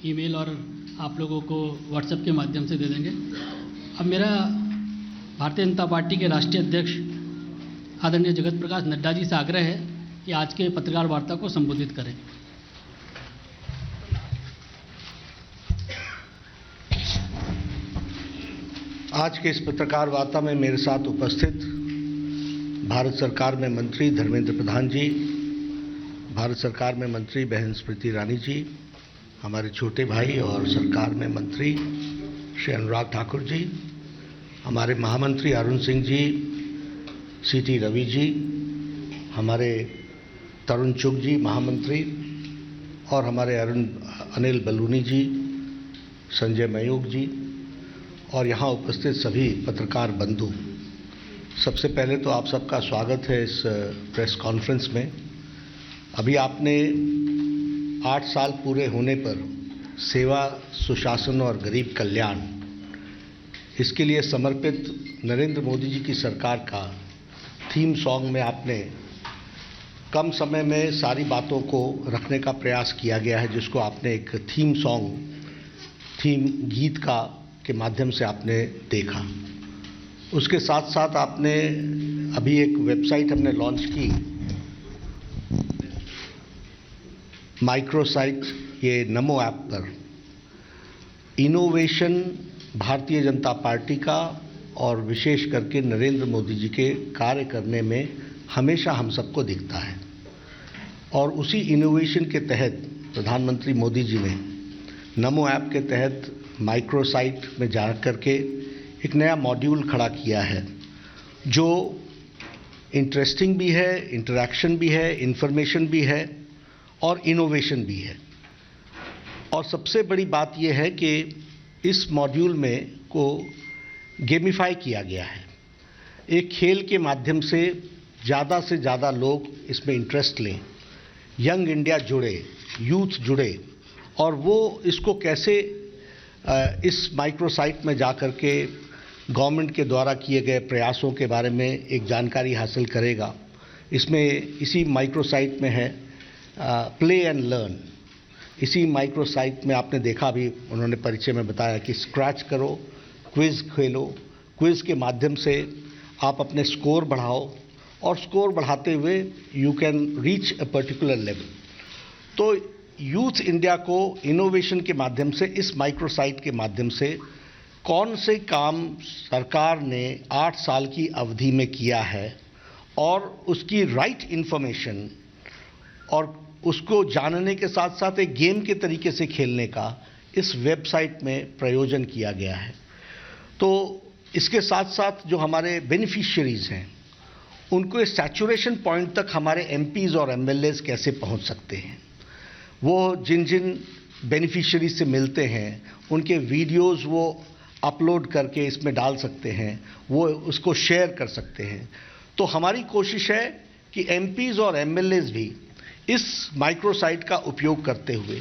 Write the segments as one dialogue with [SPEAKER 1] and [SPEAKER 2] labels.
[SPEAKER 1] Email और आप लोगों को व्हाट्सएप के माध्यम से दे देंगे। अब मेरा भारतीय जनता पार्टी के राष्ट्रीय अध्यक्ष आदरणीय जगत प्रकाश नड्डा जी से आग्रह है कि आज के पत्रकार वार्ता को संबोधित करें।
[SPEAKER 2] आज के इस पत्रकार वार्ता में मेरे साथ उपस्थित भारत सरकार में मंत्री धर्मेंद्र प्रधान जी, भारत सरकार में मंत्री बहन स्मृति ईरानी जी, हमारे छोटे भाई और सरकार में मंत्री श्री अनुराग ठाकुर जी, हमारे महामंत्री अरुण सिंह जी, सीटी रवि जी, हमारे तरुण चुग जी महामंत्री, और हमारे अनिल बलूनी जी, संजय मयूख जी, और यहाँ उपस्थित सभी पत्रकार बंधु। सबसे पहले तो आप सबका स्वागत है इस प्रेस कॉन्फ्रेंस में। अभी आपने 8 साल पूरे होने पर सेवा, सुशासन और गरीब कल्याण, इसके लिए समर्पित नरेंद्र मोदी जी की सरकार का थीम सॉन्ग में आपने कम समय में सारी बातों को रखने का प्रयास किया गया है, जिसको आपने एक थीम गीत के माध्यम से आपने देखा। उसके साथ साथ आपने अभी एक वेबसाइट हमने लॉन्च की, माइक्रोसाइट, ये नमो ऐप पर इनोवेशन भारतीय जनता पार्टी का और विशेष करके नरेंद्र मोदी जी के कार्य करने में हमेशा हम सबको दिखता है। और उसी इनोवेशन के तहत प्रधानमंत्री मोदी जी ने नमो ऐप के तहत माइक्रोसाइट में जा करके एक नया मॉड्यूल खड़ा किया है, जो इंटरेस्टिंग भी है, इंटरैक्शन भी है, इंफॉर्मेशन भी है और इनोवेशन भी है। और सबसे बड़ी बात यह है कि इस मॉड्यूल में को गेमिफाई किया गया है। एक खेल के माध्यम से ज़्यादा लोग इसमें इंटरेस्ट लें, यंग इंडिया जुड़े, यूथ जुड़े, और वो इसको कैसे इस माइक्रोसाइट में जा कर के गवर्नमेंट के द्वारा किए गए प्रयासों के बारे में एक जानकारी हासिल करेगा। इसमें इसी माइक्रोसाइट में है प्ले एंड लर्न। इसी माइक्रोसाइट में आपने देखा, भी उन्होंने परिचय में बताया कि स्क्रैच करो, क्विज़ खेलो, क्विज़ के माध्यम से आप अपने स्कोर बढ़ाओ, और स्कोर बढ़ाते हुए you can reach a particular level. तो यूथ इंडिया को इनोवेशन के माध्यम से, इस माइक्रोसाइट के माध्यम से कौन से काम सरकार ने 8 साल की अवधि में किया है और उसकी राइट इन्फॉर्मेशन और उसको जानने के साथ साथ एक गेम के तरीके से खेलने का इस वेबसाइट में प्रयोजन किया गया है। तो इसके साथ साथ जो हमारे बेनिफिशियरीज़ हैं, उनको इस सैचुरेशन पॉइंट तक हमारे एमपीज़ और एमएलएज़ कैसे पहुंच सकते हैं, वो जिन बेनिफिशियरी से मिलते हैं उनके वीडियोस वो अपलोड करके इसमें डाल सकते हैं, वो उसको शेयर कर सकते हैं। तो हमारी कोशिश है कि एमपीज़ और एमएलएज़ भी इस माइक्रोसाइट का उपयोग करते हुए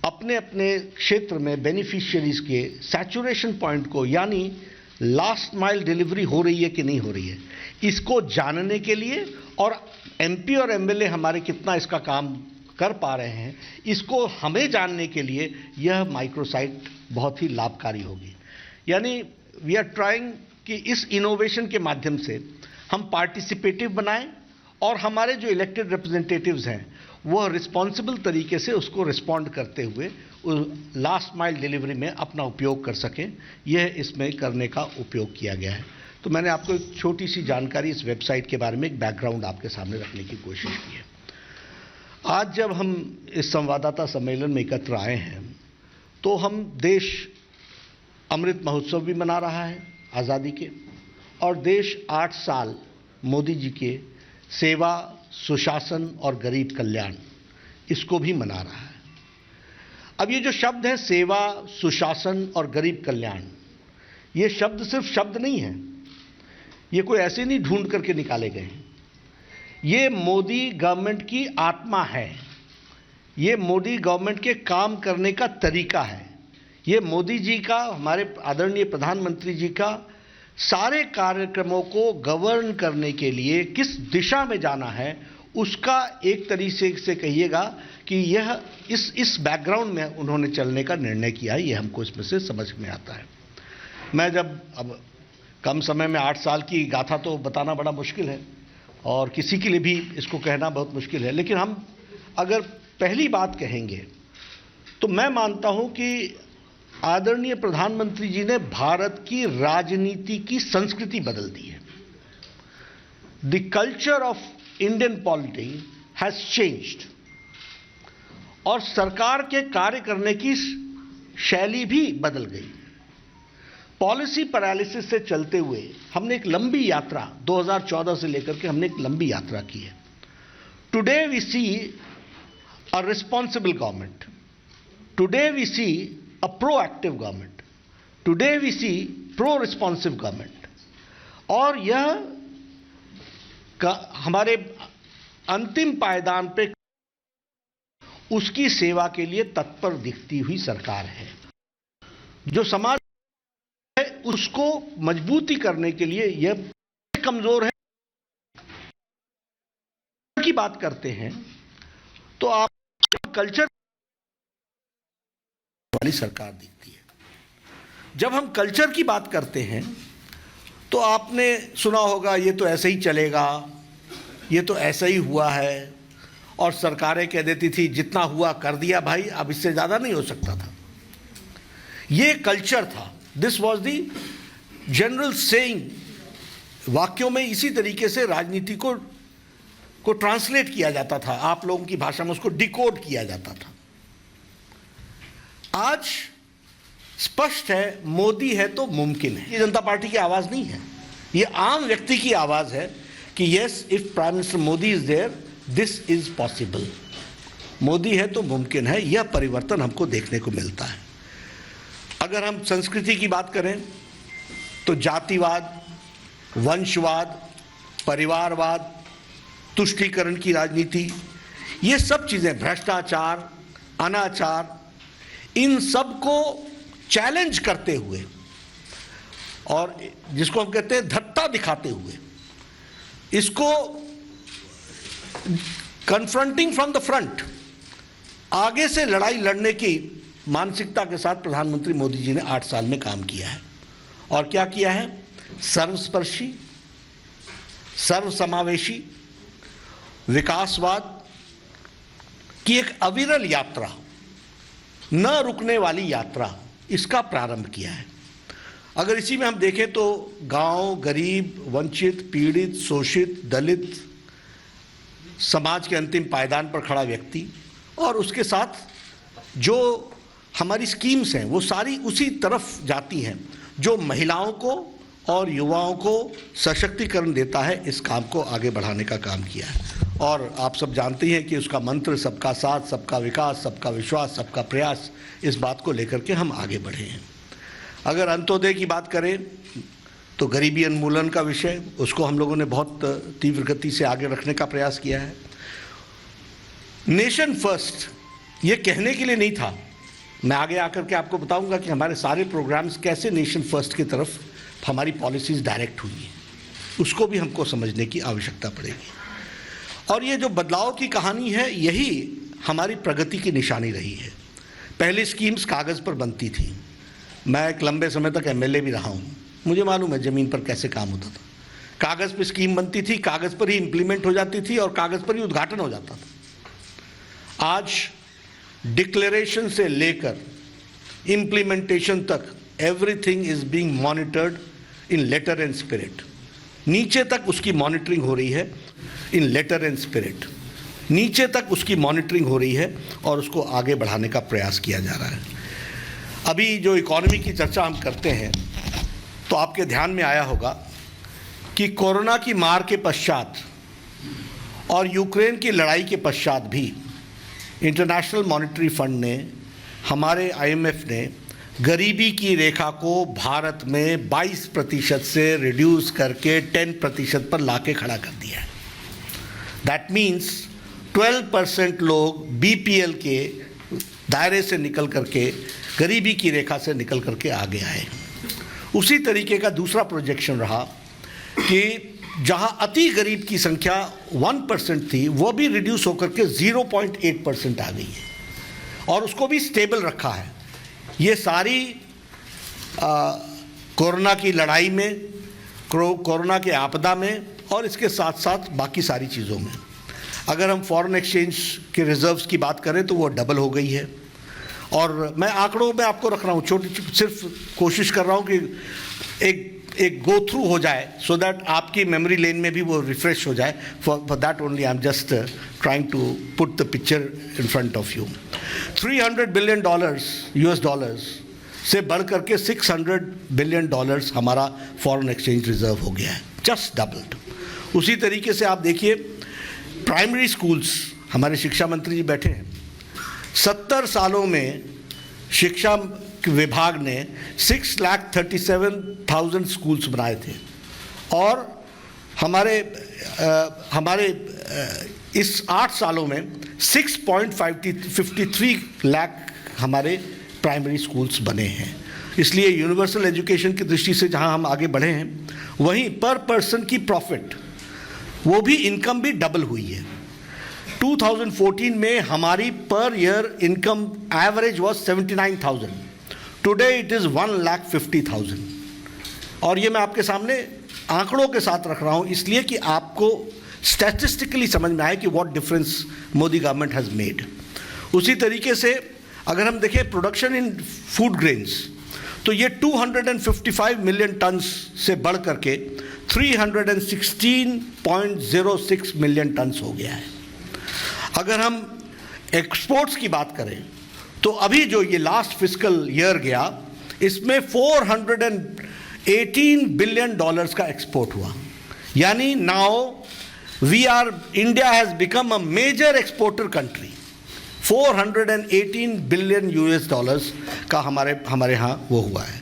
[SPEAKER 2] अपने अपने क्षेत्र में बेनिफिशियरीज़ के सैचुरेशन पॉइंट को, यानी लास्ट माइल डिलीवरी हो रही है कि नहीं हो रही है, इसको जानने के लिए, और एमपी और एमएलए हमारे कितना इसका काम कर पा रहे हैं, इसको हमें जानने के लिए यह माइक्रोसाइट बहुत ही लाभकारी होगी। यानी वी आर ट्राइंग कि इस इनोवेशन के माध्यम से हम पार्टिसिपेटिव बनाएं और हमारे जो इलेक्टेड रिप्रेजेंटेटिव्स हैं वह रिस्पॉन्सिबल तरीके से उसको रिस्पॉन्ड करते हुए लास्ट माइल डिलीवरी में अपना उपयोग कर सकें। यह इसमें करने का उपयोग किया गया है। तो मैंने आपको एक छोटी सी जानकारी इस वेबसाइट के बारे में, एक बैकग्राउंड आपके सामने रखने की कोशिश की है। आज जब हम इस संवाददाता सम्मेलन में एकत्र आए हैं, तो हम देश अमृत महोत्सव भी मना रहा है आज़ादी के, और देश 8 साल मोदी जी के सेवा, सुशासन और गरीब कल्याण, इसको भी मना रहा है। अब ये जो शब्द है सेवा, सुशासन और गरीब कल्याण, ये शब्द सिर्फ शब्द नहीं है, ये कोई ऐसे नहीं ढूंढ करके निकाले गए हैं। ये मोदी गवर्नमेंट की आत्मा है, ये मोदी गवर्नमेंट के काम करने का तरीका है, ये मोदी जी का, हमारे आदरणीय प्रधानमंत्री जी का सारे कार्यक्रमों को गवर्न करने के लिए किस दिशा में जाना है उसका एक तरीके से कहिएगा कि यह इस बैकग्राउंड में उन्होंने चलने का निर्णय किया है, ये हमको इसमें से समझ में आता है। मैं जब अब कम समय में 8 साल की गाथा तो बताना बड़ा मुश्किल है और किसी के लिए भी इसको कहना बहुत मुश्किल है, लेकिन हम अगर पहली बात कहेंगे तो मैं मानता हूं कि आदरणीय प्रधानमंत्री जी ने भारत की राजनीति की संस्कृति बदल दी है। The culture of Indian polity has changed और सरकार के कार्य करने की शैली भी बदल गई। पॉलिसी पैरालिसिस से चलते हुए हमने एक लंबी यात्रा 2014 से लेकर के हमने एक लंबी यात्रा की है। Today we see a responsible government, today we see a proactive government, today we see pro responsive government, और यह हमारे अंतिम पायदान पे उसकी सेवा के लिए तत्पर दिखती हुई सरकार है। जो समाज है उसको मजबूती करने के लिए यह कमजोर है की बात करते हैं तो आप कल्चर वाली सरकार दिखती है। जब हम कल्चर की बात करते हैं तो आपने सुना होगा ये तो ऐसे ही चलेगा, ये तो ऐसा ही हुआ है, और सरकारें कह देती थी जितना हुआ कर दिया भाई, अब इससे ज़्यादा नहीं हो सकता था। ये कल्चर था, this was the general saying. वाक्यों में इसी तरीके से राजनीति को ट्रांसलेट किया जाता था, आप लोगों की भाषा में उसको डिकोड किया जाता था। आज स्पष्ट है, मोदी है तो मुमकिन है। ये जनता पार्टी की आवाज़ नहीं है, ये आम व्यक्ति की आवाज़ है कि yes, if prime minister Modi is there this is possible. Modi है तो मुमकिन है, यह परिवर्तन हमको देखने को मिलता है। अगर हम संस्कृति की बात करें तो जातिवाद, वंशवाद, परिवारवाद, तुष्टीकरण की राजनीति, ये सब चीज़ें, भ्रष्टाचार, अनाचार, इन सब को चैलेंज करते हुए और जिसको हम कहते हैं धत्ता दिखाते हुए, इसको कन्फ्रंटिंग फ्रॉम द फ्रंट, आगे से लड़ाई लड़ने की मानसिकता के साथ प्रधानमंत्री मोदी जी ने 8 साल में काम किया है। और क्या किया है? सर्वस्पर्शी, सर्वसमावेशी विकासवाद की एक अविरल यात्रा, न रुकने वाली यात्रा, इसका प्रारंभ किया है। अगर इसी में हम देखें तो गांव, गरीब, वंचित, पीड़ित, शोषित, दलित, समाज के अंतिम पायदान पर खड़ा व्यक्ति, और उसके साथ जो हमारी स्कीम्स हैं वो सारी उसी तरफ जाती हैं जो महिलाओं को और युवाओं को सशक्तिकरण देता है। इस काम को आगे बढ़ाने का काम किया है और आप सब जानते हैं कि उसका मंत्र सबका साथ, सबका विकास, सबका विश्वास, सबका प्रयास, इस बात को लेकर के हम आगे बढ़े हैं। अगर अंत्योदय की बात करें तो गरीबी उन्मूलन का विषय, उसको हम लोगों ने बहुत तीव्र गति से आगे रखने का प्रयास किया है। नेशन फर्स्ट ये कहने के लिए नहीं था, मैं आगे आकर के आपको बताऊंगा कि हमारे सारे प्रोग्राम्स कैसे नेशन फर्स्ट की तरफ हमारी पॉलिसीज़ डायरेक्ट हुई हैं, उसको भी हमको समझने की आवश्यकता पड़ेगी। और ये जो बदलाव की कहानी है, यही हमारी प्रगति की निशानी रही है। पहले स्कीम्स कागज़ पर बनती थी, मैं एक लंबे समय तक एमएलए भी रहा हूँ, मुझे मालूम है ज़मीन पर कैसे काम होता था। कागज़ पर स्कीम बनती थी, कागज़ पर ही इम्प्लीमेंट हो जाती थी और कागज़ पर ही उद्घाटन हो जाता था। आज डिक्लेरेशन से लेकर इम्प्लीमेंटेशन तक everything is being monitored in letter and spirit. नीचे तक उसकी मॉनिटरिंग हो रही है इन लेटर एंड स्पिरिट, नीचे तक उसकी मॉनिटरिंग हो रही है और उसको आगे बढ़ाने का प्रयास किया जा रहा है। अभी जो इकॉनमी की चर्चा हम करते हैं तो आपके ध्यान में आया होगा कि कोरोना की मार के पश्चात और यूक्रेन की लड़ाई के पश्चात भी इंटरनेशनल मॉनेटरी फंड ने, हमारे आईएमएफ ने गरीबी की रेखा को भारत में 22% से रिड्यूस करके 10% पर लाके खड़ा कर दिया है। दैट मीन्स 12% लोग बीपीएल के दायरे से निकल करके, गरीबी की रेखा से निकल करके आगे आए। उसी तरीके का दूसरा प्रोजेक्शन रहा कि जहां अति गरीब की संख्या 1% थी, वो भी रिड्यूस होकर के 0.8% आ गई है और उसको भी स्टेबल रखा है। ये सारी कोरोना की लड़ाई में, कोरोना के आपदा में और इसके साथ साथ बाकी सारी चीज़ों में। अगर हम फॉरेन एक्सचेंज के रिजर्व्स की बात करें तो वो डबल हो गई है। और मैं आंकड़ों में आपको रख रहा हूँ, सिर्फ कोशिश कर रहा हूँ कि एक गो थ्रू हो जाए, सो दैट आपकी मेमोरी लेन में भी वो रिफ्रेश हो जाए। For that only I am just trying to put the picture in front of you. $300 billion US dollars से बढ़ करके $600 बिलियन हमारा फॉरेन एक्सचेंज रिजर्व हो गया है, जस्ट डबल्ड। उसी तरीके से आप देखिए प्राइमरी स्कूल्स, हमारे शिक्षा मंत्री जी बैठे हैं, 70 सालों में शिक्षा विभाग ने 6,37,000 स्कूल्स बनाए थे और हमारे इस 8 सालों में 6.53 लाख हमारे प्राइमरी स्कूल्स बने हैं। इसलिए यूनिवर्सल एजुकेशन की दृष्टि से जहां हम आगे बढ़े हैं, वहीं पर पर्सन की प्रॉफिट, वो भी इनकम भी डबल हुई है। 2014 में हमारी per year income average was 79,000, today it is 1,50,000। और ये मैं आपके सामने आंकड़ों के साथ रख रहा हूँ इसलिए कि आपको स्टैटिस्टिकली समझ में आए कि what difference Modi government has made. उसी तरीके से अगर हम देखें प्रोडक्शन इन फूड ग्रेन्स, तो ये 255 मिलियन टन्स से बढ़ करके 316.06 मिलियन टन्स हो गया है। अगर हम एक्सपोर्ट्स की बात करें तो अभी जो ये लास्ट फिस्कल ईयर गया, इसमें $418 बिलियन का एक्सपोर्ट हुआ। यानी now India has become a major exporter country. $418 billion का हमारे यहाँ वो हुआ है।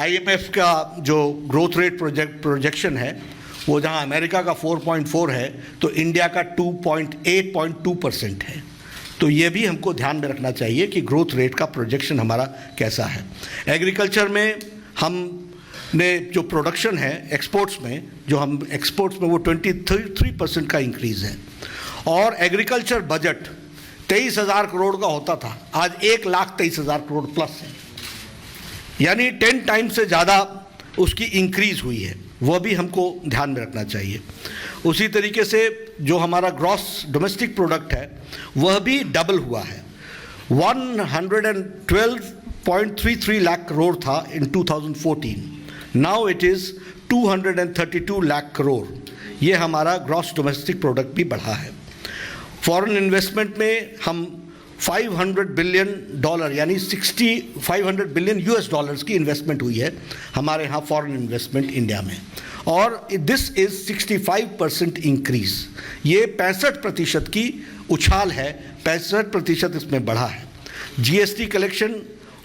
[SPEAKER 2] IMF का जो ग्रोथ रेट प्रोजेक्शन है, वो जहाँ अमेरिका का 4.4 है तो इंडिया का 8.2% है। तो ये भी हमको ध्यान में रखना चाहिए कि ग्रोथ रेट का प्रोजेक्शन हमारा कैसा है। एग्रीकल्चर में हमने जो प्रोडक्शन है एक्सपोर्ट्स में, जो हम एक्सपोर्ट्स में वो 23% का इंक्रीज़ है। और एग्रीकल्चर बजट 23,000 करोड़ का होता था, आज 1,23,000 करोड़ प्लस है, यानी 10 टाइम्स से ज़्यादा उसकी इंक्रीज़ हुई है। वह भी हमको ध्यान में रखना चाहिए। उसी तरीके से जो हमारा ग्रॉस डोमेस्टिक प्रोडक्ट है वह भी डबल हुआ है। 112.33 लाख करोड़ था इन 2014, now it is 232 lakh crore. ये हमारा ग्रॉस डोमेस्टिक प्रोडक्ट भी बढ़ा है। फॉरेन इन्वेस्टमेंट में हम $500 बिलियन यानी 500 बिलियन US की इन्वेस्टमेंट हुई है हमारे यहाँ फॉरेन इन्वेस्टमेंट इंडिया में, और दिस इज़ 65% इंक्रीज़। ये 65% की उछाल है, 65% इसमें बढ़ा है। GST कलेक्शन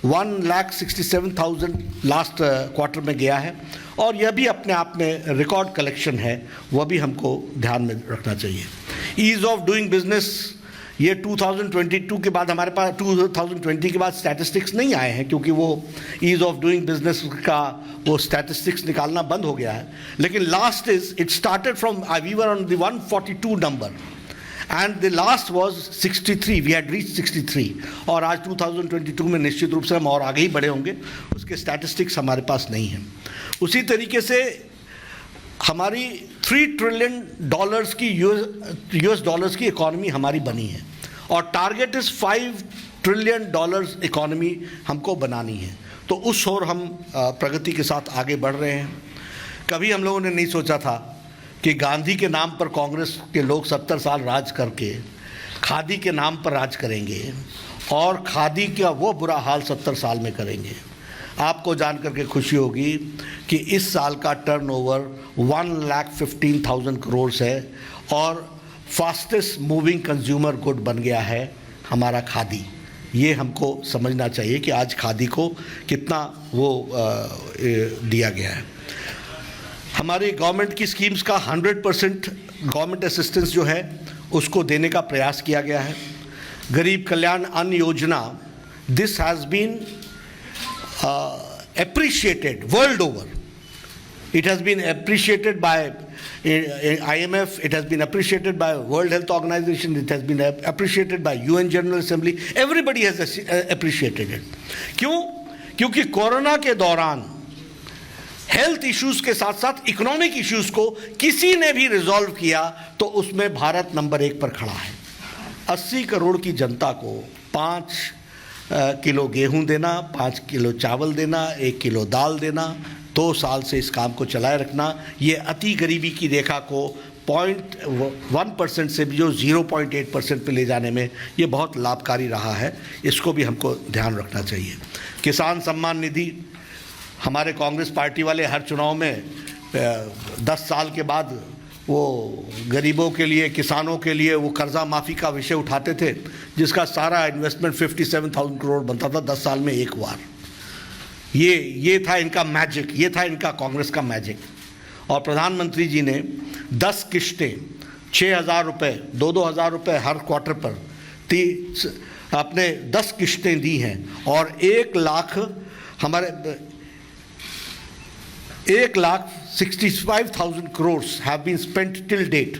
[SPEAKER 2] 1,67,000 लास्ट क्वार्टर में गया है और यह भी अपने आप में रिकॉर्ड कलेक्शन है, वह भी हमको ध्यान में रखना चाहिए। ईज़ ऑफ डूइंग बिजनेस, ये 2022 के बाद हमारे पास 2020 के बाद स्टैटिस्टिक्स नहीं आए हैं, क्योंकि वो ईज़ ऑफ डूइंग बिजनेस का वो स्टैटिस्टिक्स निकालना बंद हो गया है। लेकिन last is it started from we were on the 142 number and the last was 63, we had reach 63, और आज 2022 में निश्चित रूप से हम और आगे ही बढ़े होंगे। उसके स्टैटिस्टिक्स हमारे पास नहीं हैं। उसी तरीके से हमारी $3 ट्रिलियन की US डॉलर्स की इकॉनमी हमारी बनी है और टारगेट इज़ $5 ट्रिलियन इकॉनमी हमको बनानी है। तो उस ओर हम प्रगति के साथ आगे बढ़ रहे हैं। कभी हम लोगों ने नहीं सोचा था कि गांधी के नाम पर कांग्रेस के लोग 70 साल राज करके खादी के नाम पर राज करेंगे और खादी का वो बुरा हाल 70 साल में करेंगे। आपको जान करके खुशी होगी कि इस साल का टर्नओवर 1,15,000 करोड़ है और फास्टेस्ट मूविंग कंज्यूमर गुड बन गया है हमारा खादी। ये हमको समझना चाहिए कि आज खादी को कितना वो दिया गया है। हमारी गवर्नमेंट की स्कीम्स का 100% गवर्नमेंट असिस्टेंस जो है उसको देने का प्रयास किया गया है। गरीब कल्याण अन्न योजना, this has been appreciated world over. It has been appreciated by IMF, it has been appreciated by World Health Organization, it has been appreciated by UN General Assembly. Everybody has appreciated it. क्यों? क्योंकि corona के दौरान health issues के साथ साथ economic issues को किसी ने भी रिजॉल्व किया तो उसमें भारत नंबर 1 पर खड़ा है। 80 करोड़ की जनता को 5 किलो गेहूं देना, 5 किलो चावल देना, 1 किलो दाल देना, 2 साल से इस काम को चलाए रखना, ये अति गरीबी की रेखा को 0.1% से भी जो 0.8% पे ले जाने में ये बहुत लाभकारी रहा है। इसको भी हमको ध्यान रखना चाहिए। किसान सम्मान निधि, हमारे कांग्रेस पार्टी वाले हर चुनाव में 10 साल के बाद वो गरीबों के लिए, किसानों के लिए वो कर्जा माफ़ी का विषय उठाते थे, जिसका सारा इन्वेस्टमेंट 57,000 करोड़ बनता था 10 साल में एक बार। ये था इनका मैजिक, ये था इनका कांग्रेस का मैजिक। और प्रधानमंत्री जी ने 10 किश्तें 6,000 रुपये, 2-2 हज़ार रुपये हर क्वार्टर पर अपने 10 किश्तें दी हैं और 1,65,000 crores have been spent till date।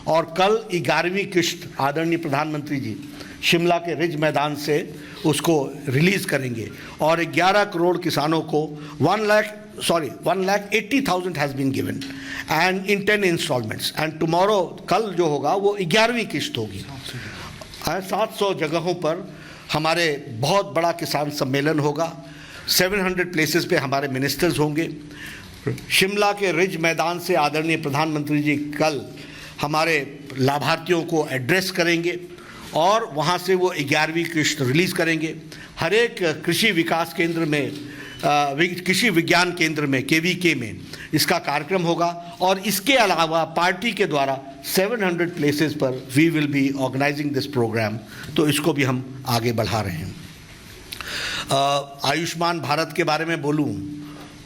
[SPEAKER 2] और कल 11वीं किश्त आदरणीय प्रधानमंत्री जी शिमला के रिज मैदान से उसको रिलीज़ करेंगे और 11 करोड़ किसानों को 1,80,000 has been given and in 10 installments and tomorrow, कल जो होगा वो 11वीं किश्त होगी। 700 जगहों पर हमारे बहुत बड़ा किसान सम्मेलन होगा। 700 प्लेसेस पे हमारे मिनिस्टर्स होंगे। शिमला के रिज मैदान से आदरणीय प्रधानमंत्री जी कल हमारे लाभार्थियों को एड्रेस करेंगे और वहाँ से वो 11वीं किश्त रिलीज़ करेंगे। हर एक कृषि विकास केंद्र में, कृषि विज्ञान केंद्र में, KVK में इसका कार्यक्रम होगा और इसके अलावा पार्टी के द्वारा 700 प्लेसेस पर we will be organizing this program. तो इसको भी हम आगे बढ़ा रहे हैं। आयुष्मान भारत के बारे में बोलूं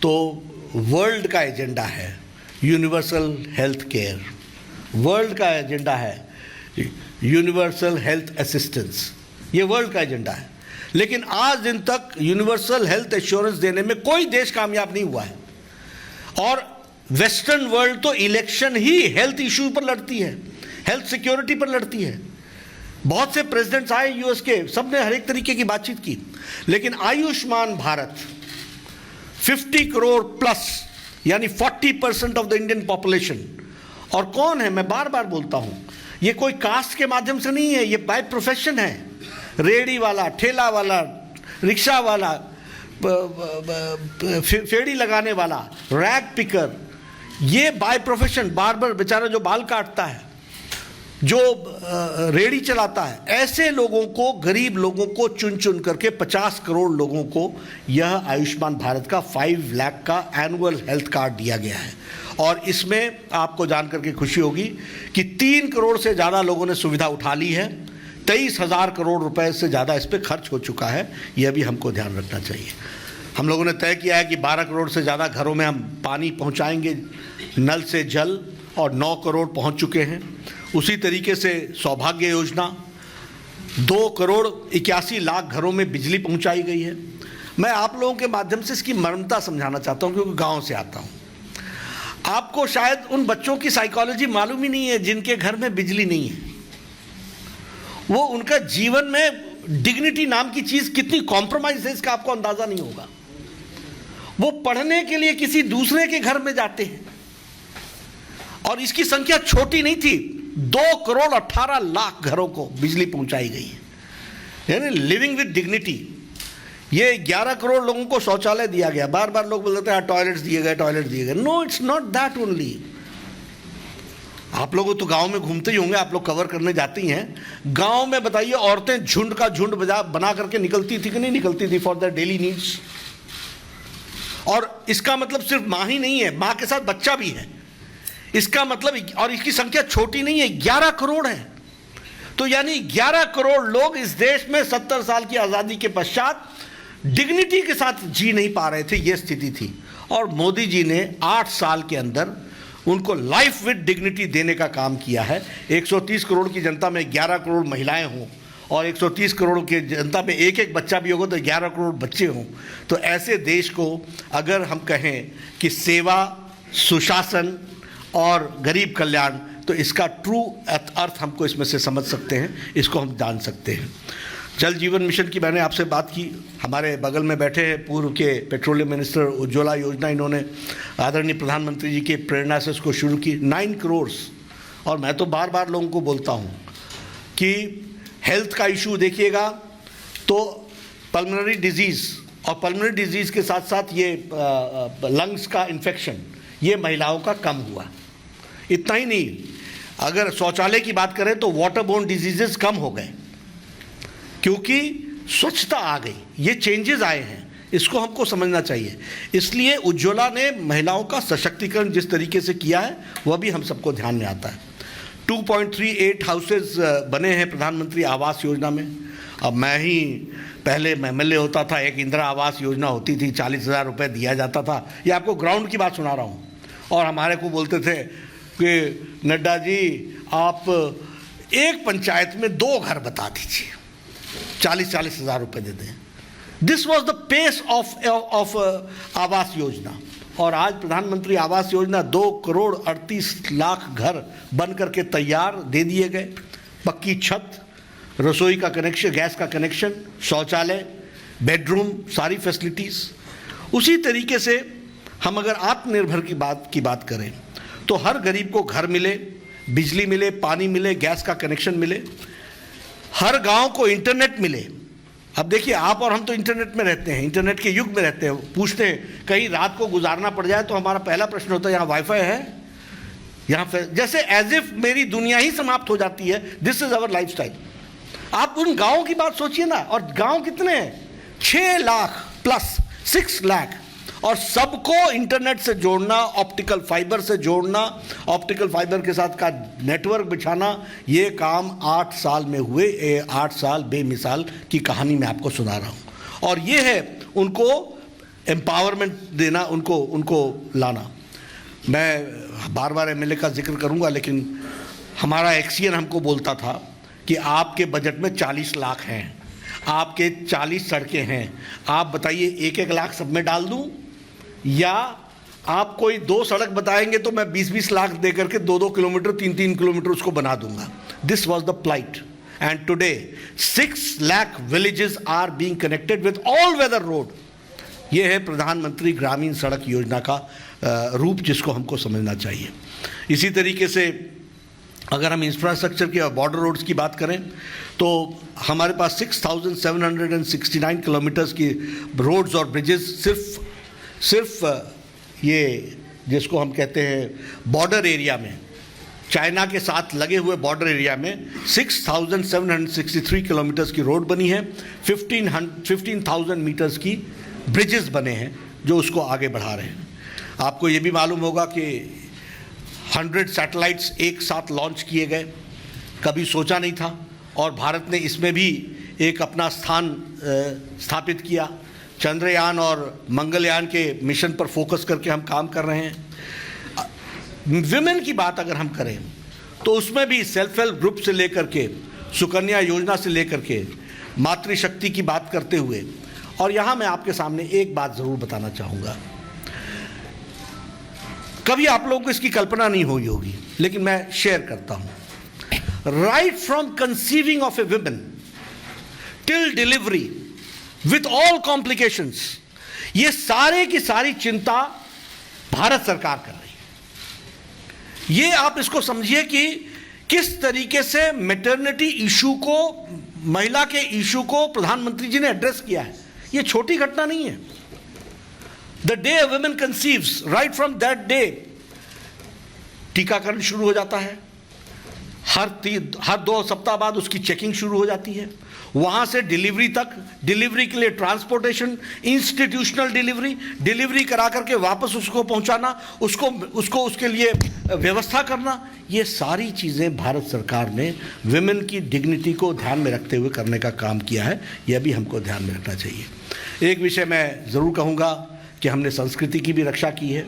[SPEAKER 2] तो वर्ल्ड का एजेंडा है यूनिवर्सल हेल्थ केयर, वर्ल्ड का एजेंडा है यूनिवर्सल हेल्थ असिस्टेंस, ये वर्ल्ड का एजेंडा है। लेकिन आज दिन तक यूनिवर्सल हेल्थ एश्योरेंस देने में कोई देश कामयाब नहीं हुआ है। और वेस्टर्न वर्ल्ड तो इलेक्शन ही हेल्थ इशू पर लड़ती है, हेल्थ सिक्योरिटी पर लड़ती है। बहुत से प्रेसिडेंट्स आए यूएस के, सबने हर एक तरीके की बातचीत की, लेकिन आयुष्मान भारत 50 करोड़ प्लस यानी 40% ऑफ द इंडियन पॉपुलेशन। और कौन है, मैं बार बार बोलता हूं, ये कोई कास्ट के माध्यम से नहीं है, ये बाय प्रोफेशन है। रेडी वाला, ठेला वाला, रिक्शा वाला, फेड़ी लगाने वाला, रैग पिकर, ये बाय प्रोफेशन, बार्बर बेचारा जो बाल काटता है, जो रेडी चलाता है, ऐसे लोगों को, गरीब लोगों को चुन चुन करके 50 करोड़ लोगों को यह आयुष्मान भारत का 5 लाख का एनुअल हेल्थ कार्ड दिया गया है। और इसमें आपको जान करके खुशी होगी कि 3 करोड़ से ज़्यादा लोगों ने सुविधा उठा ली है। 23,000 करोड़ रुपए से ज़्यादा इस पर खर्च हो चुका है, यह भी हमको ध्यान रखना चाहिए। हम लोगों ने तय किया है कि 12 करोड़ से ज़्यादा घरों में हम पानी पहुंचाएंगे, नल से जल, और 9 करोड़ पहुंच चुके हैं। उसी तरीके से सौभाग्य योजना, 2 करोड़ 81 लाख घरों में बिजली पहुंचाई गई है। मैं आप लोगों के माध्यम से इसकी मर्मता समझाना चाहता हूं, क्योंकि गांव से आता हूं। आपको शायद उन बच्चों की साइकोलॉजी मालूम ही नहीं है जिनके घर में बिजली नहीं है। वो उनका जीवन में डिग्निटी नाम की चीज कितनी कॉम्प्रोमाइज है, इसका आपको अंदाजा नहीं होगा। वो पढ़ने के लिए किसी दूसरे के घर में जाते हैं, और इसकी संख्या छोटी नहीं थी। 2 करोड़ 18 लाख घरों को बिजली पहुंचाई गई है, यानी लिविंग विद डिग्निटी। ये 11 करोड़ लोगों को शौचालय दिया गया। बार बार लोग बोलते हैं टॉयलेट्स दिए गए, टॉयलेट दिए गए। No, it's not that only. आप लोग तो गांव में घूमते ही होंगे, आप लोग कवर करने जाती हैं। गांव में बताइए, औरतें झुंड का झुंड बना करके निकलती थी कि नहीं निकलती थी फॉर देयर डेली नीड्स। और इसका मतलब सिर्फ माँ ही नहीं है, माँ के साथ बच्चा भी है। इसका मतलब, और इसकी संख्या छोटी नहीं है, 11 करोड़ है। तो यानी 11 करोड़ लोग इस देश में 70 साल की आज़ादी के पश्चात डिग्निटी के साथ जी नहीं पा रहे थे, यह स्थिति थी। और मोदी जी ने 8 साल के अंदर उनको लाइफ विद डिग्निटी देने का काम किया है। 130 करोड़ की जनता में 11 करोड़ महिलाएं हों, और 130 करोड़ की जनता में एक एक बच्चा भी होगा तो 11 करोड़ बच्चे हों। तो ऐसे देश को अगर हम कहें कि सेवा, सुशासन और गरीब कल्याण, तो इसका ट्रू अर्थ हमको इसमें से समझ सकते हैं, इसको हम जान सकते हैं। जल जीवन मिशन की मैंने आपसे बात की, हमारे बगल में बैठे हैं पूर्व के पेट्रोलियम मिनिस्टर, उज्ज्वला योजना इन्होंने आदरणीय प्रधानमंत्री जी के प्रेरणा से इसको शुरू की, 9 करोड़। और मैं तो बार बार लोगों को बोलता हूँ कि हेल्थ का इशू देखिएगा तो पल्मोनरी डिजीज़, और पल्मोनरी डिजीज़ के साथ साथ ये लंग्स का इन्फेक्शन, ये महिलाओं का कम हुआ। इतना ही नहीं, अगर शौचालय की बात करें तो वाटर बोर्न डिजीजेस कम हो गए, क्योंकि स्वच्छता आ गई। ये चेंजेस आए हैं, इसको हमको समझना चाहिए। इसलिए उज्ज्वला ने महिलाओं का सशक्तिकरण जिस तरीके से किया है वह भी हम सबको ध्यान में आता है। 2.38 हाउसेज बने हैं प्रधानमंत्री आवास योजना में। अब मैं ही पहले एमएलए होता था, एक इंदिरा आवास योजना होती थी, 40,000 रुपये दिया जाता था। ये आपको ग्राउंड की बात सुना रहा हूँ। और हमारे को बोलते थे कि नड्डा जी आप एक पंचायत में 2 घर बता दीजिए, 40-40 हज़ार रुपये दे दें। This was the pace of Awas Yojana. और आज प्रधानमंत्री आवास योजना 2,38,00,000 घर बन करके तैयार दे दिए गए। पक्की छत, रसोई का कनेक्शन, गैस का कनेक्शन, शौचालय, बेडरूम, सारी फैसिलिटीज़। उसी तरीके से हम अगर आत्मनिर्भर की बात करें तो हर गरीब को घर मिले, बिजली मिले, पानी मिले, गैस का कनेक्शन मिले, हर गांव को इंटरनेट मिले। अब देखिए, आप और हम तो इंटरनेट में रहते हैं, इंटरनेट के युग में रहते हैं। पूछते हैं कहीं रात को गुजारना पड़ जाए तो हमारा पहला प्रश्न होता है यहाँ वाईफाई है, यहाँ जैसे एज इफ मेरी दुनिया ही समाप्त हो जाती है। This is our lifestyle. आप उन गाँव की बात सोचिए ना, और गाँव कितने हैं, 6 लाख प्लस 6 लाख, और सबको इंटरनेट से जोड़ना, ऑप्टिकल फाइबर से जोड़ना, ऑप्टिकल फाइबर के साथ का नेटवर्क बिछाना, ये काम 8 साल में हुए। 8 साल बेमिसाल की कहानी मैं आपको सुना रहा हूँ। और ये है उनको एम्पावरमेंट देना, उनको लाना। मैं बार बार एमएलए का जिक्र करूँगा, लेकिन हमारा एक्सीएन हमको बोलता था कि आपके बजट में 40 लाख हैं, आपके 40 सड़कें हैं, आप बताइए 1-1 लाख सब में डाल दूँ, या आप कोई 2 सड़क बताएंगे तो मैं 20-20 लाख दे करके 2-2 किलोमीटर 3-3 किलोमीटर उसको बना दूंगा। This was the plight. And today 6 lakh villages are being connected with all weather road. ये है प्रधानमंत्री ग्रामीण सड़क योजना का रूप, जिसको हमको समझना चाहिए। इसी तरीके से अगर हम इंफ्रास्ट्रक्चर की और बॉर्डर रोड्स की बात करें तो हमारे पास 6,769 किलोमीटर्स की रोड्स और ब्रिजेस सिर्फ ये जिसको हम कहते हैं बॉर्डर एरिया में, चाइना के साथ लगे हुए बॉर्डर एरिया में 6,763 किलोमीटर्स की रोड बनी है। 15,000 मीटर्स की ब्रिजेस बने हैं जो उसको आगे बढ़ा रहे हैं। आपको ये भी मालूम होगा कि 100 सैटेलाइट्स एक साथ लॉन्च किए गए, कभी सोचा नहीं था, और भारत ने इसमें भी एक अपना स्थान स्थापित किया। चंद्रयान और मंगलयान के मिशन पर फोकस करके हम काम कर रहे हैं। विमेन की बात अगर हम करें तो उसमें भी सेल्फ हेल्प ग्रुप से लेकर के, सुकन्या योजना से लेकर के, मातृशक्ति की बात करते हुए। और यहाँ मैं आपके सामने एक बात ज़रूर बताना चाहूँगा, कभी आप लोगों को इसकी कल्पना नहीं हुई होगी, लेकिन मैं शेयर करता हूँ। Right from conceiving of a woman till delivery with all complications, ये सारे की सारी चिंता भारत सरकार कर रही है। ये आप इसको समझिए कि किस तरीके से मैटरनिटी इशू को, महिला के इशू को प्रधानमंत्री जी ने एड्रेस किया है। ये छोटी घटना नहीं है। The day a woman conceives, right from that day टीकाकरण शुरू हो जाता है। हर 2 सप्ताह बाद उसकी चेकिंग शुरू हो जाती है। वहाँ से डिलीवरी तक, डिलीवरी के लिए ट्रांसपोर्टेशन, इंस्टीट्यूशनल डिलीवरी करा करके वापस उसको पहुँचाना, उसको उसके लिए व्यवस्था करना, ये सारी चीज़ें भारत सरकार ने विमेन की डिग्निटी को ध्यान में रखते हुए करने का काम किया है। यह भी हमको ध्यान में रखना चाहिए। एक विषय मैं ज़रूर कहूँगा कि हमने संस्कृति की भी रक्षा की है,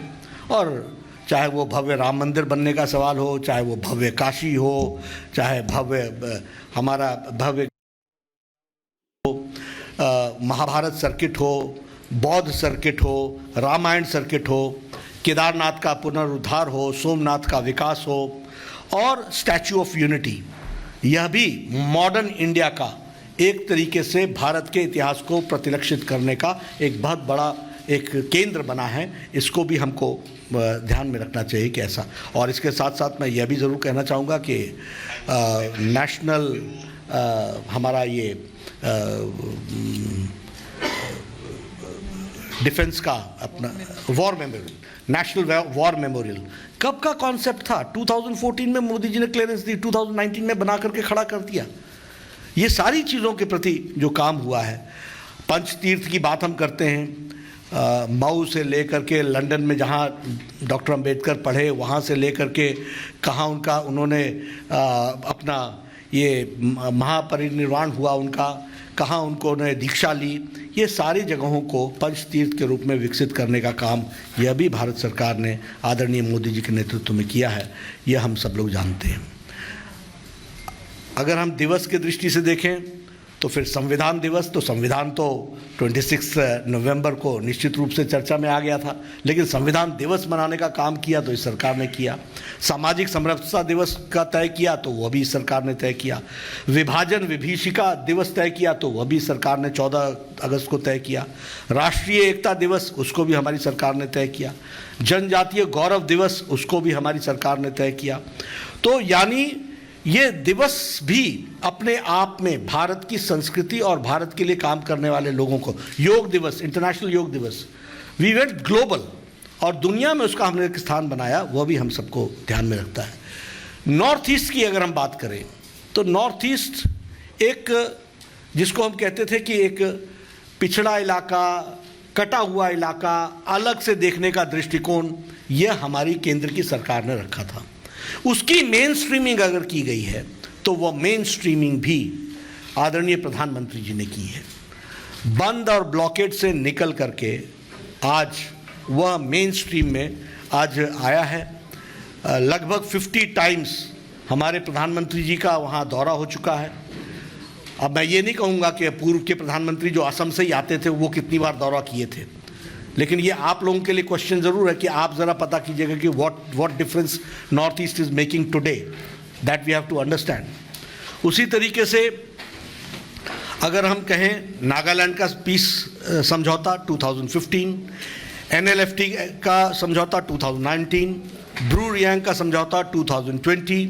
[SPEAKER 2] और चाहे वो भव्य राम मंदिर बनने का सवाल हो, चाहे वो भव्य काशी हो, चाहे हमारा भव्य महाभारत सर्किट हो, बौद्ध सर्किट हो, रामायण सर्किट हो, केदारनाथ का पुनरुद्धार हो, सोमनाथ का विकास हो और स्टैच्यू ऑफ यूनिटी, यह भी मॉडर्न इंडिया का एक तरीके से भारत के इतिहास को प्रतिलक्षित करने का एक बहुत बड़ा एक केंद्र बना है। इसको भी हमको ध्यान में रखना चाहिए कि ऐसा। और इसके साथ साथ मैं यह भी ज़रूर कहना चाहूँगा कि नेशनल हमारा ये डिफेंस का अपना war memorial, national war memorial कब का कॉन्सेप्ट था? 2014 में मोदी जी ने क्लियरेंस दी, 2019 में बना करके खड़ा कर दिया। ये सारी चीज़ों के प्रति जो काम हुआ है, पंचतीर्थ की बात हम करते हैं, मऊ से लेकर के लंदन में जहाँ डॉक्टर अंबेडकर पढ़े, वहाँ से लेकर के कहाँ उनका उन्होंने अपना ये महापरिनिर्वाण हुआ उनका, कहाँ उन्होंने दीक्षा ली, ये सारी जगहों को पंचतीर्थ के रूप में विकसित करने का काम यह भी भारत सरकार ने आदरणीय मोदी जी के नेतृत्व में किया है, यह हम सब लोग जानते हैं। अगर हम दिवस के दृष्टि से देखें तो फिर संविधान दिवस, तो संविधान तो 26 नवंबर को निश्चित रूप से चर्चा में आ गया था, लेकिन संविधान दिवस मनाने का काम किया तो इस सरकार ने किया। सामाजिक समरसता दिवस का तय किया तो वह भी इस सरकार ने तय किया। विभाजन विभीषिका दिवस तय किया तो वह भी सरकार ने 14 अगस्त को तय किया। राष्ट्रीय एकता दिवस, उसको भी हमारी सरकार ने तय किया। जनजातीय गौरव दिवस, उसको भी हमारी सरकार ने तय किया। तो यानी ये दिवस भी अपने आप में भारत की संस्कृति और भारत के लिए काम करने वाले लोगों को, योग दिवस, इंटरनेशनल योग दिवस, वी वेंट ग्लोबल और दुनिया में उसका हमने एक स्थान बनाया, वह भी हम सबको ध्यान में रखता है। नॉर्थ ईस्ट की अगर हम बात करें तो नॉर्थ ईस्ट एक, जिसको हम कहते थे कि एक पिछड़ा इलाका, कटा हुआ इलाका, अलग से देखने का दृष्टिकोण, यह हमारी केंद्र की सरकार ने रखा था। उसकी मेन स्ट्रीमिंग अगर की गई है तो वह मेन स्ट्रीमिंग भी आदरणीय प्रधानमंत्री जी ने की है। बंद और ब्लॉकेट से निकल करके आज वह मेन स्ट्रीम में आज आया है। लगभग 50 टाइम्स हमारे प्रधानमंत्री जी का वहाँ दौरा हो चुका है। अब मैं ये नहीं कहूँगा कि पूर्व के प्रधानमंत्री जो असम से ही आते थे वो कितनी बार दौरा किए थे, लेकिन ये आप लोगों के लिए क्वेश्चन ज़रूर है कि आप ज़रा पता कीजिएगा कि what difference north east is making today, that we have to understand. उसी तरीके से अगर हम कहें नागालैंड का पीस समझौता 2015, NLFT का समझौता 2019, ब्रू रियांग का समझौता 2020,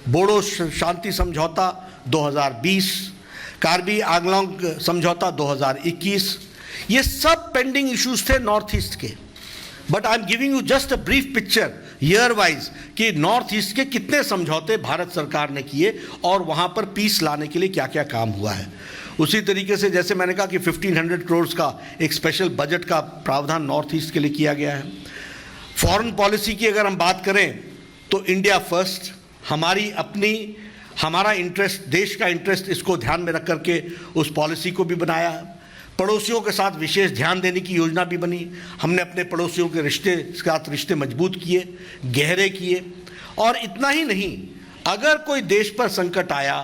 [SPEAKER 2] बोडो शांति समझौता 2020, कार्बी आंगलोंग समझौता 2021, ये सब पेंडिंग इश्यूज थे नॉर्थ ईस्ट के। But I am giving you just a brief picture year wise कि नॉर्थ ईस्ट के कितने समझौते भारत सरकार ने किए और वहाँ पर पीस लाने के लिए क्या क्या काम हुआ है। उसी तरीके से जैसे मैंने कहा कि 1500 करोड़ का एक स्पेशल बजट का प्रावधान नॉर्थ ईस्ट के लिए किया गया है। फॉरेन पॉलिसी की अगर हम बात करें तो इंडिया फर्स्ट, हमारी अपनी, हमारा इंटरेस्ट, देश का इंटरेस्ट, इसको ध्यान में रख करके उस पॉलिसी को भी बनाया है। पड़ोसियों के साथ विशेष ध्यान देने की योजना भी बनी। हमने अपने पड़ोसियों के साथ रिश्ते मजबूत किए, गहरे किए। और इतना ही नहीं, अगर कोई देश पर संकट आया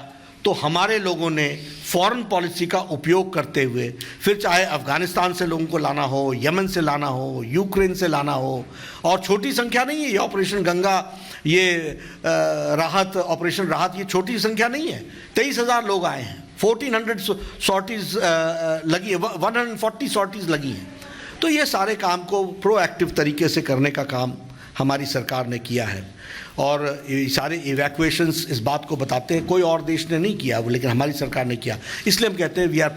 [SPEAKER 2] तो हमारे लोगों ने फॉरेन पॉलिसी का उपयोग करते हुए, फिर चाहे अफ़गानिस्तान से लोगों को लाना हो, यमन से लाना हो, यूक्रेन से लाना हो, और छोटी संख्या नहीं है ये ऑपरेशन गंगा, ये राहत, ऑपरेशन राहत, ये छोटी संख्या नहीं है। 23,000 लोग आए हैं, 1400 सॉर्टीज़ लगी है, 140 सॉर्टीज़ लगी हैं। तो ये सारे काम को प्रोएक्टिव तरीके से करने का काम हमारी सरकार ने किया है। और ये सारे इवैक्यूएशंस इस बात को बताते हैं, कोई और देश ने नहीं किया वो, लेकिन हमारी सरकार ने किया। इसलिए हम कहते हैं we are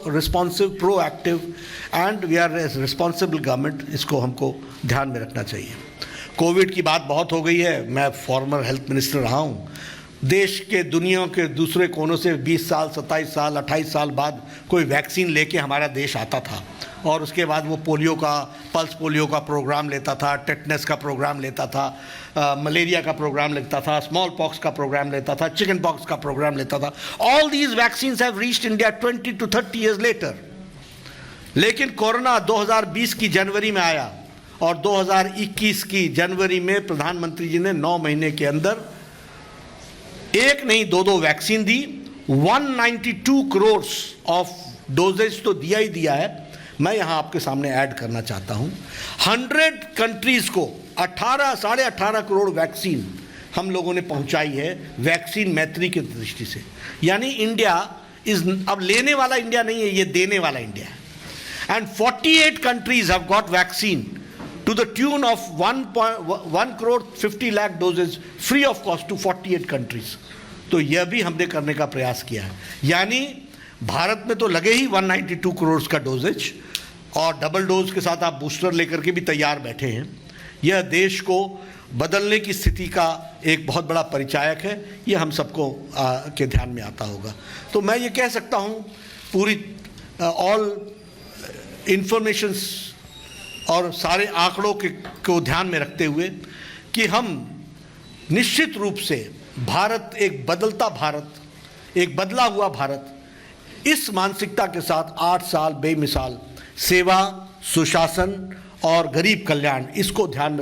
[SPEAKER 2] responsive, proactive and we are responsible government. इसको हमको ध्यान में रखना चाहिए। कोविड की बात बहुत हो गई है, मैं फॉर्मर हेल्थ मिनिस्टर रहा हूँ। देश के, दुनिया के दूसरे कोनों से 20 साल, 27 साल, 28 साल बाद कोई वैक्सीन लेके हमारा देश आता था और उसके बाद वो पोलियो का, पल्स पोलियो का प्रोग्राम लेता था, टेटनस का प्रोग्राम लेता था, मलेरिया का प्रोग्राम लेता था, स्मॉल पॉक्स का प्रोग्राम लेता था, चिकन पॉक्स का प्रोग्राम लेता था। All these vaccines have reached India 20 to 30 years later। लेकिन कोरोना 2020 की जनवरी में आया और 2021 की जनवरी में प्रधानमंत्री जी ने 9 महीने के अंदर एक नहीं 2 वैक्सीन दी। 192 करोड़ ऑफ डोजेज तो दिया ही दिया है, मैं यहाँ आपके सामने ऐड करना चाहता हूँ। 100 कंट्रीज़ को 18-18.5 करोड़ वैक्सीन हम लोगों ने पहुँचाई है वैक्सीन मैत्री की दृष्टि से। यानी इंडिया अब लेने वाला इंडिया नहीं है, ये देने वाला इंडिया है। And 48 countries have got vaccine to the tune of 1 crore 50 lakh doses free of cost to 48 countries. तो यह भी हमने करने का प्रयास किया है। यानी भारत में तो लगे ही 192 करोड़ का डोजेज, और डबल डोज के साथ आप बूस्टर लेकर के भी तैयार बैठे हैं। यह देश को बदलने की स्थिति का एक बहुत बड़ा परिचायक है, ये हम सबको के ध्यान में आता होगा। तो मैं ये कह सकता हूँ पूरी ऑल इंफॉर्मेशंस और सारे आंकड़ों को ध्यान में रखते हुए कि हम निश्चित रूप से भारत एक बदलता भारत, एक बदला हुआ भारत, इस मानसिकता के साथ 8 साल बेमिसाल सेवा, सुशासन और गरीब कल्याण, इसको ध्यान में